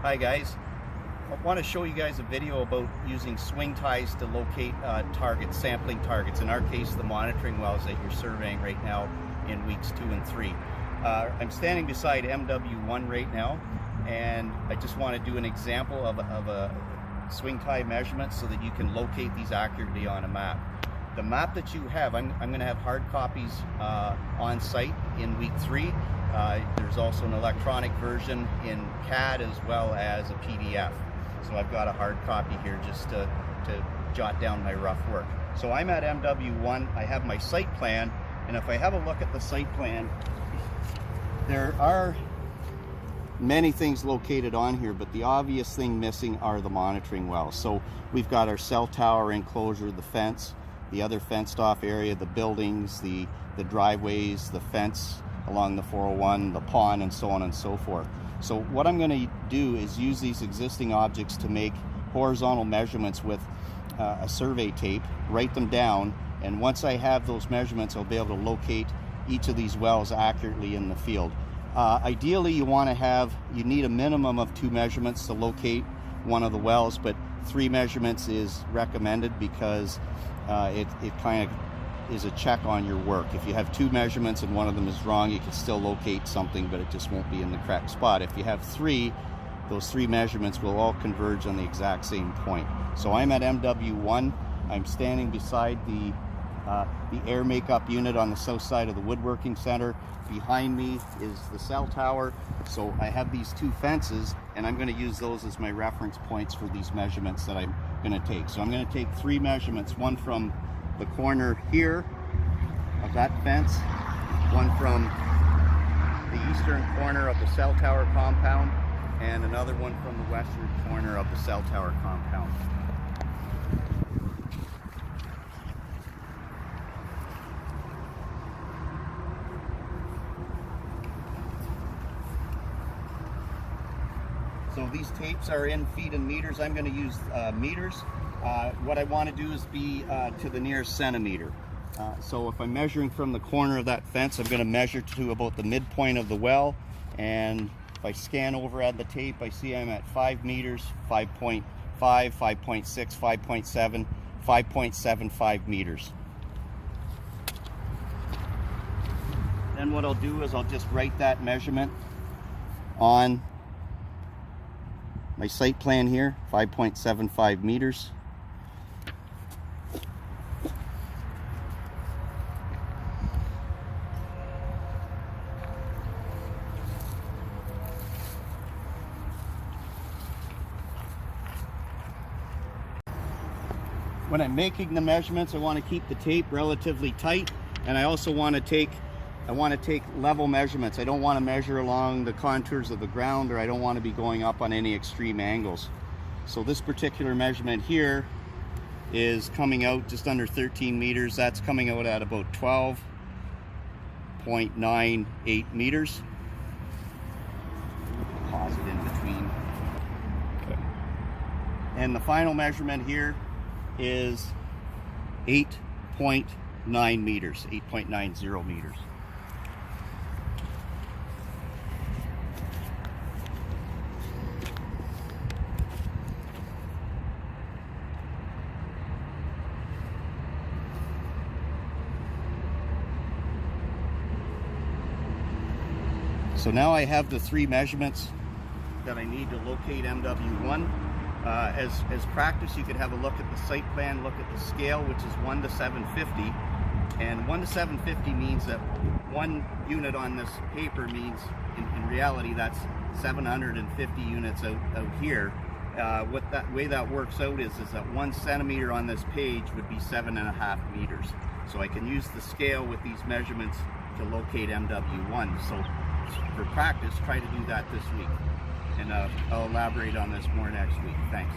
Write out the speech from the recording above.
Hi guys, I want to show you guys a video about using swing ties to locate targets, sampling targets, in our case the monitoring wells that you're surveying right now in weeks 2 and 3. I'm standing beside MW1 right now, and I just want to do an example of a swing tie measurement so that you can locate these accurately on a map. The map that you have, I'm going to have hard copies on site in week 3. There's also an electronic version in CAD as well as a PDF. So I've got a hard copy here just to jot down my rough work. So I'm at MW1, I have my site plan, and if I have a look at the site plan, there are many things located on here, but the obvious thing missing are the monitoring wells. So we've got our cell tower enclosure, the fence, the other fenced off area, the buildings, the driveways, the fence along the 401, the pond, and so on and so forth. So what I'm going to do is use these existing objects to make horizontal measurements with a survey tape, write them down, and once I have those measurements, I'll be able to locate each of these wells accurately in the field. Ideally, you need a minimum of 2 measurements to locate one of the wells, but 3 measurements is recommended because it kind of is a check on your work. If you have 2 measurements and one of them is wrong, you can still locate something, but it just won't be in the correct spot. If you have 3, those 3 measurements will all converge on the exact same point. So I'm at MW1. I'm standing beside the air makeup unit on the south side of the woodworking center. Behind me is the cell tower. So I have these 2 fences, and I'm going to use those as my reference points for these measurements that I'm going to take. So I'm going to take 3 measurements, one from the corner here of that fence, one from the eastern corner of the cell tower compound, and another one from the western corner of the cell tower compound. So these tapes are in feet and meters. I'm going to use meters. What I want to do is be to the nearest centimeter. So if I'm measuring from the corner of that fence, I'm going to measure to about the midpoint of the well. And if I scan over at the tape, I see I'm at 5 meters, 5.5, 5.6, 5.7, 5.75 meters. Then what I'll do is I'll just write that measurement on my site plan here, 5.75 meters. When I'm making the measurements, I want to keep the tape relatively tight, and I also want to take level measurements. I don't want to measure along the contours of the ground, or I don't want to be going up on any extreme angles. So this particular measurement here is coming out just under 13 meters. That's coming out at about 12.98 meters. Pause it in between. Okay. And the final measurement here is 8.9 meters, 8.90 meters. So now I have the 3 measurements that I need to locate MW1. As practice, you could have a look at the site plan, look at the scale, which is 1 to 750. And 1 to 750 means that 1 unit on this paper means, in reality, that's 750 units out here. What that way that works out is that 1 centimeter on this page would be 7.5 meters. So I can use the scale with these measurements to locate MW1. So for practice, try to do that this week. And I'll elaborate on this more next week. Thanks.